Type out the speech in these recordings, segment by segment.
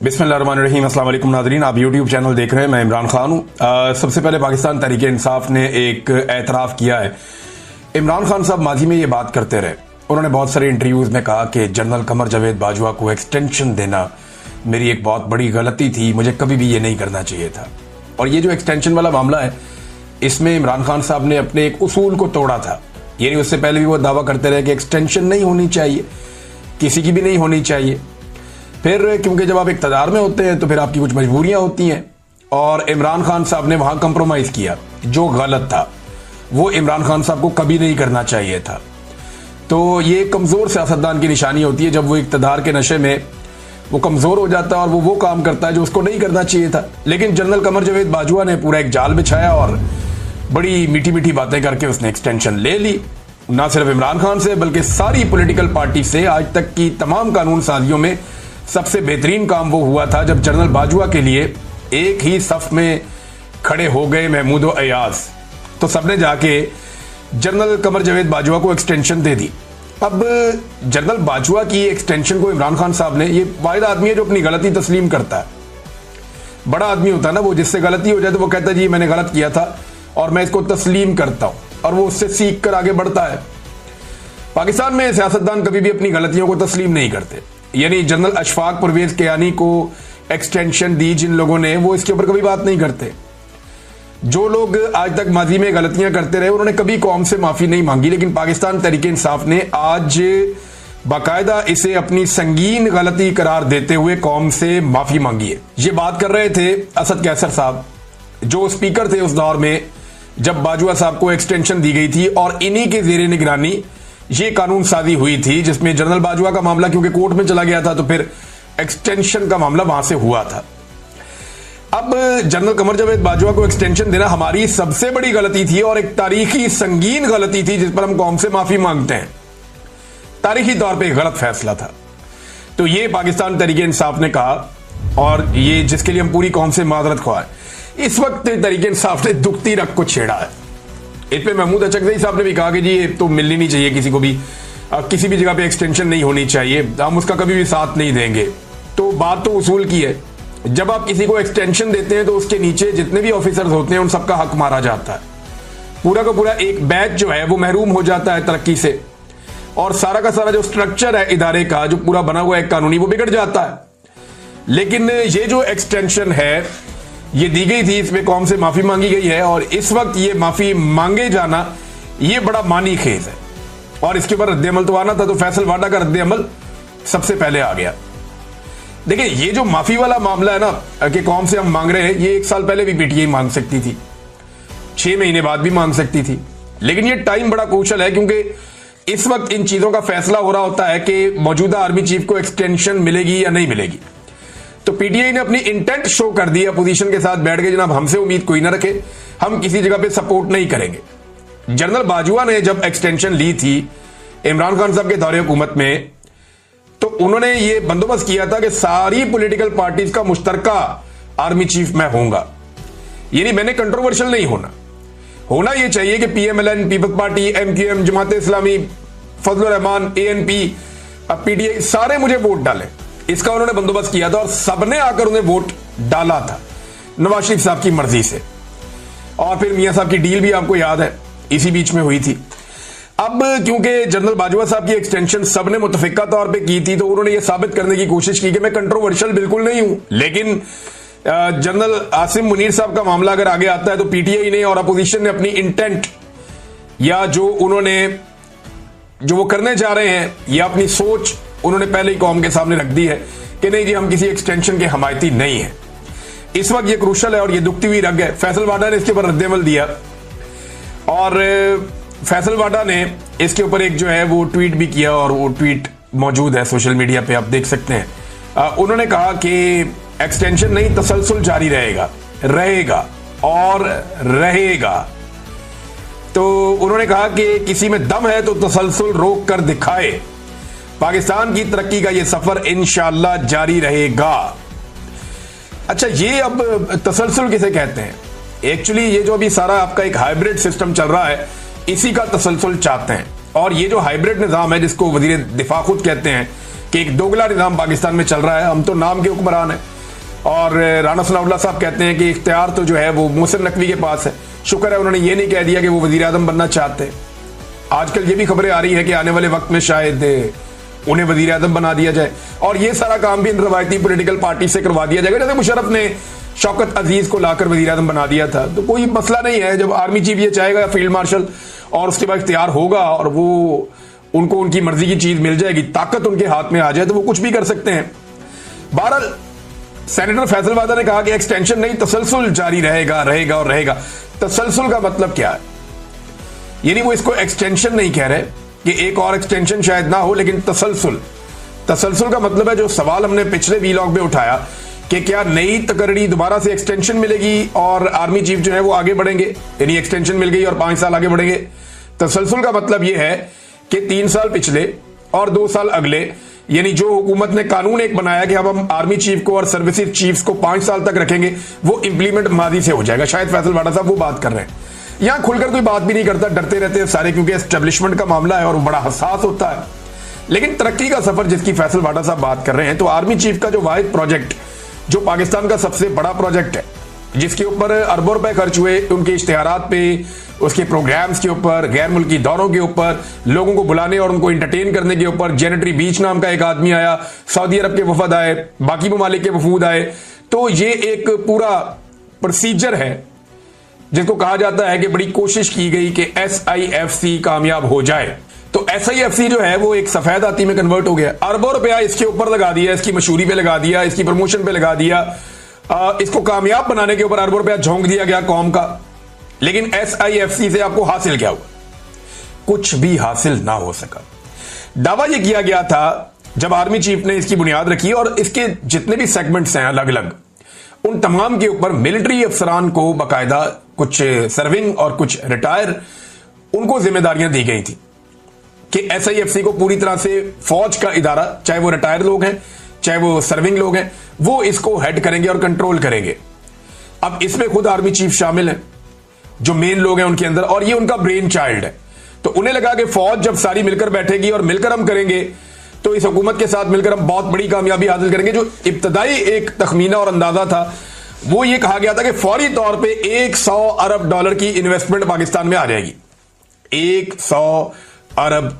बिस्मिल्लाहिर्रहमानिर्रहीम। अस्सलाम वालेकुम नाज़रीन, आप यूट्यूब चैनल देख रहे हैं। मैं इमरान खान हूँ। सबसे पहले पाकिस्तान तहरीक इंसाफ ने एक एतराफ़ किया है। इमरान खान साहब माजी में ये बात करते रहे। उन्होंने बहुत सारे इंटरव्यूज़ में कहा कि जनरल कमर जावेद बाजवा को एक्सटेंशन देना मेरी एक बहुत बड़ी गलती थी, मुझे कभी भी ये नहीं करना चाहिए था। और ये जो एक्सटेंशन वाला मामला है, इसमें इमरान खान साहब ने अपने एक उसूल को तोड़ा था। यानी उससे पहले भी वो दावा करते रहे कि एक्सटेंशन नहीं होनी चाहिए, किसी की भी नहीं होनी चाहिए। फिर क्योंकि जब आप इक़्तिदार में होते हैं तो फिर आपकी कुछ मजबूरियां होती हैं, और इमरान खान साहब ने वहां कंप्रोमाइज़ किया जो गलत था। वो इमरान खान साहब को कभी नहीं करना चाहिए था। तो ये कमज़ोर सियासतदान की निशानी होती है जब वो इक़्तिदार के नशे में वो कमज़ोर हो जाता है और वो काम करता है जो उसको नहीं करना चाहिए था। लेकिन जनरल कमर जावेद बाजवा ने पूरा एक जाल बिछाया और बड़ी मीठी मीठी बातें करके उसने एक्सटेंशन ले ली। ना सिर्फ इमरान खान से बल्कि सारी पॉलिटिकल पार्टी से। आज तक की तमाम कानून साजियों में सबसे बेहतरीन काम वो हुआ था जब जनरल बाजवा के लिए एक ही सफ में खड़े हो गए महमूद और अयाज, तो सबने जाके जनरल कमर जावेद बाजवा को एक्सटेंशन दे दी। अब जनरल बाजवा की एक्सटेंशन को इमरान खान साहब ने, ये वाहिद आदमी है जो अपनी गलती तस्लीम करता है। बड़ा आदमी होता है ना वो, जिससे गलती हो जाए तो वो कहता है जी मैंने गलत किया था और मैं इसको तस्लीम करता हूं, और वो उससे सीख कर आगे बढ़ता है। पाकिस्तान में सियासतदान कभी भी अपनी गलतियों को तस्लीम नहीं करते। यानी जनरल अशफाक परवेज कियानी को एक्सटेंशन दी जिन लोगों ने, वो इसके ऊपर कभी बात नहीं करते। जो लोग आज तक माजी में गलतियां करते रहे उन्होंने कभी कौम से माफी नहीं मांगी, लेकिन पाकिस्तान तहरीक इंसाफ ने आज बाकायदा इसे अपनी संगीन गलती करार देते हुए कौम से माफी मांगी है। ये बात कर रहे थे असद कैसर साहब, जो स्पीकर थे उस दौर में जब बाजवा साहब को एक्सटेंशन दी गई थी, और इन्हीं के जेर निगरानी ये कानून साजी हुई थी जिसमें जनरल बाजवा का मामला क्योंकि कोर्ट में चला गया था तो फिर एक्सटेंशन का मामला वहां से हुआ था। अब जनरल कमर जावेद बाजवा को एक्सटेंशन देना हमारी सबसे बड़ी गलती थी और एक तारीखी संगीन गलती थी जिस पर हम कौम से माफी मांगते हैं। तारीखी तौर पे एक गलत फैसला था। तो ये पाकिस्तान तहरीक इंसाफ ने कहा, और ये जिसके लिए हम पूरी कौम से माजरत ख्वाह। इस वक्त तहरीक इंसाफ ने दुखती रग को छेड़ा है। इस पे महमूद अचकज़ई साहब ने भी कहा कि जी ये तो मिलनी नहीं चाहिए किसी को भी, किसी भी जगह पे एक्सटेंशन नहीं होनी चाहिए, हम उसका कभी भी साथ नहीं देंगे। तो बात तो उसूल की है। जब आप किसी को एक्सटेंशन देते हैं तो उसके नीचे जितने भी ऑफिसर्स होते हैं उन सबका हक मारा जाता है। पूरा का पूरा एक बैच जो है वो महरूम हो जाता है तरक्की से, और सारा का सारा जो स्ट्रक्चर है इदारे का जो पूरा बना हुआ है कानूनी, वो बिगड़ जाता है। लेकिन ये जो एक्सटेंशन है ये दी गई थी, इसमें कौम से माफी मांगी गई है, और इस वक्त ये माफी मांगे जाना ये बड़ा मानी खेज है। और इसके ऊपर रद्द-ए-अमल तो आना था, तो फैसल वाडा का रद्द-ए-अमल सबसे पहले आ गया। देखिए ये जो माफी वाला मामला है ना कि कौम से हम मांग रहे हैं, ये 1 साल पहले भी पीटीआई मांग सकती थी, 6 महीने बाद भी मांग सकती थी। लेकिन ये टाइम बड़ा क्रूशल है क्योंकि इस वक्त इन चीजों का फैसला हो रहा होता है कि मौजूदा आर्मी चीफ को एक्सटेंशन मिलेगी या नहीं मिलेगी। तो पीटीआई ने अपनी इंटेंट शो कर दी अपोजिशन के साथ बैठ के, जनाब हमसे उम्मीद कोई ना रखे, हम किसी जगह पे सपोर्ट नहीं करेंगे। जनरल बाजवा ने जब एक्सटेंशन ली थी इमरान खान साहब के दौरे हुकूमत में, तो उन्होंने ये बंदोबस्त किया था कि सारी पॉलिटिकल पार्टीज का मुश्तरका आर्मी चीफ मैं होऊंगा। यानी मैंने कंट्रोवर्शियल नहीं होना ये चाहिए कि PMLN, peoples party, MQM, Jamaat Islami, Fazlur Rahman, ANP, PTI, सारे मुझे वोट डालें, इसका उन्होंने बंदोबस्त किया था। और सबने आकर उन्हें वोट डाला था नवाज शरीफ साहब की मर्जी से। और फिर मियां साहब की डील भी आपको याद है इसी बीच में हुई थी। अब क्योंकि जनरल बाजवा साहब की एक्सटेंशन सबने मुतफिका तौर पे की थी, तो उन्होंने ये साबित करने की कोशिश की कि मैं कंट्रोवर्शियल बिल्कुल नहीं हूं। लेकिन जनरल आसिम मुनीर साहब का मामला अगर आगे आता है तो पीटीआई ने और अपोजिशन ने अपनी इंटेंट, या जो वो करने जा रहे हैं, या अपनी सोच उन्होंने पहले ही कौम के सामने रख दी है कि नहीं जी हम किसी एक्सटेंशन के हमायती नहीं है। इस वक्त ये क्रूशल है और ये दुखती हुई रग है। फैसल वाडा ने इसके ऊपर रद्द-ए-अमल दिया, और फैसल वाडा ने इसके ऊपर एक जो है वो ट्वीट भी किया, और वो ट्वीट मौजूद है सोशल मीडिया पे, आप देख सकते हैं। उन्होंने कहा कि एक्सटेंशन नहीं, तसलसल जारी रहेगा और रहेगा। तो उन्होंने कहा कि किसी में दम है तो तसलसल रोक कर दिखाए, पाकिस्तान की तरक्की का ये सफर इंशाअल्लाह जारी रहेगा। अच्छा, ये अब तसलसल किसे कहते हैं? एक्चुअली ये जो अभी सारा आपका एक हाइब्रिड सिस्टम चल रहा है, इसी का तसलसल चाहते हैं। और ये जो हाइब्रिड निजाम है जिसको वजीर दिफा खुद कहते हैं कि एक दोगला निजाम पाकिस्तान में चल रहा है, हम तो नाम के हुक्मरान हैं। और राना सनाउल्लाह साहब कहते हैं कि इख्तियार तो जो है वो मोहसिन नकवी के पास है। शुक्र है उन्होंने ये नहीं कह दिया कि वो वजीर आजम बनना चाहते हैं। आजकल ये भी खबरें आ रही है कि आने वाले वक्त में शायद उन्हें वजीर आजम बना दिया जाए, और ये सारा काम भी इन रवायती पॉलिटिकल पार्टी से करवा दिया जाएगा। जैसे मुशर्रफ ने शौकत अजीज को लाकर वजीर आजम बना दिया था, तो कोई मसला नहीं है। जब आर्मी चीफ ये चाहेगा, फील्ड मार्शल, और उसके बाद इख्तियार होगा और वो उनको उनकी मर्जी की चीज मिल जाएगी, ताकत उनके हाथ में आ जाए, तो वो कुछ भी कर सकते हैं। बहरहाल सेनेटर फैसल वादा ने कहा कि एक्सटेंशन नहीं, तसलसल जारी रहेगा रहेगा और रहेगा। तसलसल का मतलब क्या है? यानी वो इसको एक्सटेंशन नहीं कह रहे कि एक और एक्सटेंशन शायद ना हो, लेकिन तसलसल। तसलसल का मतलब है जो सवाल हमने पिछले वीलॉग में उठाया कि क्या नई तकरीरी दोबारा से एक्सटेंशन मिलेगी और आर्मी चीफ जो है वो आगे बढ़ेंगे, यानी एक्सटेंशन मिल गई और 5 साल आगे बढ़ेंगे। तसलसल का मतलब यह है कि 3 साल पिछले और 2 साल अगले, यानी जो हुकूमत ने कानून एक बनाया कि अब हम आर्मी चीफ को और सर्विसेज चीफ्स को 5 साल तक रखेंगे, वो इंप्लीमेंट माजी से हो जाएगा। शायद फैसल वाडा साहब वो बात कर रहे हैं। यहां खुलकर कोई बात भी नहीं करता, डरते रहते हैं सारे, क्योंकि एस्टेब्लिशमेंट का मामला है और वो बड़ा हसास होता है। लेकिन तरक्की का सफर जिसकी फैसल वाडा साहब बात कर रहे हैं, तो आर्मी चीफ का जो वाहिद प्रोजेक्ट, जो पाकिस्तान का सबसे बड़ा प्रोजेक्ट है, जिसके ऊपर अरबों रुपए खर्च हुए, उनके इश्तिहारात पे, उसके प्रोग्राम्स के ऊपर, गैर मुल्की दौरों के ऊपर, लोगों को बुलाने और उनको इंटरटेन करने के ऊपर, जेनेटरी बीच नाम का एक आदमी आया, सऊदी अरब के वफद आए, बाकी ममालिक के वफूद आए। तो ये एक पूरा प्रोसीजर है जिसको कहा जाता है कि बड़ी कोशिश की गई कि SIFC कामयाब हो जाए। तो SIFC जो है वो एक सफेद हाथी में कन्वर्ट हो गया। अरबों रुपया इसके ऊपर लगा दिया, इसकी मशहूरी पे लगा दिया, इसकी प्रमोशन पे लगा दिया, इसको कामयाब बनाने के ऊपर अरबों रुपया झोंक दिया गया कौम का। लेकिन SIFC से आपको हासिल क्या हुआ? कुछ भी हासिल ना हो सका। दावा यह किया गया था जब आर्मी चीफ ने इसकी बुनियाद रखी, और इसके जितने भी सेगमेंट्स हैं अलग अलग, उन तमाम के ऊपर मिलिट्री अफसरान को बाकायदा, कुछ सर्विंग और कुछ रिटायर, उनको जिम्मेदारियां दी गई थी कि SIFC को पूरी तरह से फौज का इदारा, चाहे वो रिटायर लोग हैं चाहे वो सर्विंग लोग हैं, वो इसको हेड करेंगे और कंट्रोल करेंगे। अब इसमें खुद आर्मी चीफ शामिल है, जो मेन लोग हैं उनके अंदर, और ये उनका ब्रेन चाइल्ड है। तो उन्हें लगा कि फौज जब सारी मिलकर बैठेगी और मिलकर हम करेंगे, तो इस हुकूमत के साथ मिलकर हम बहुत बड़ी कामयाबी हासिल करेंगे। जो इब्तदाई एक तखमीना और अंदाजा था, वो ये कहा गया था कि फौरी तौर पे $100 अरब की इन्वेस्टमेंट पाकिस्तान में आ जाएगी। $100 अरब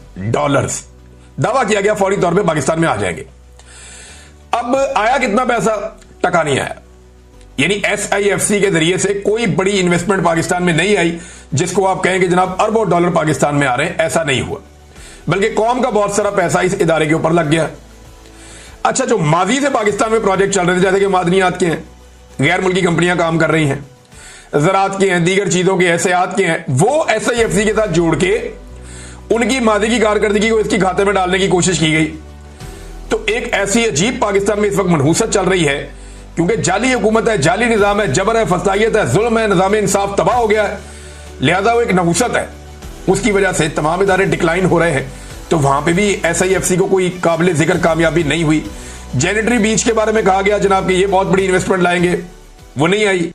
दावा किया गया फौरी तौर पे पाकिस्तान में आ जाएंगे। अब आया कितना पैसा? टका नहीं आया। यानी SIFC के जरिए से कोई बड़ी इन्वेस्टमेंट पाकिस्तान में नहीं आई जिसको आप कहें कि जनाब अरबों डॉलर पाकिस्तान में आ रहे हैं। ऐसा नहीं हुआ, बल्कि कौम का बहुत सारा पैसा इस इदारे के ऊपर लग गया। अच्छा, जो माजी से पाकिस्तान में प्रोजेक्ट चल रहे थे, जैसे कि मादनियात के हैं, गैर मुल्की कंपनियां काम कर रही हैं, ज़राअत के हैं, दीगर चीजों के, एहसियात के हैं, वो SIFC के साथ जोड़ के उनकी मादी की कारकर्दगी को इसकी खाते में डालने की कोशिश की गई। तो एक ऐसी अजीब पाकिस्तान में इस वक्त मनहूसत चल रही है, क्योंकि जाली हुकूमत है, जाली निजाम है, जबर है, फसाइयत है, जुल्म है, निजाम इंसाफ तबाह हो गया है, लिहाजा वो एक नहूसत है। उसकी वजह से तमाम इदारे डिक्लाइन हो रहे हैं। तो वहां पे भी SIFC को कोई काबिल जिक्र कामयाबी नहीं हुई। जेनेटरी बीच के बारे में कहा गया जनाब कि ये बहुत बड़ी इन्वेस्टमेंट लाएंगे, वो नहीं आई।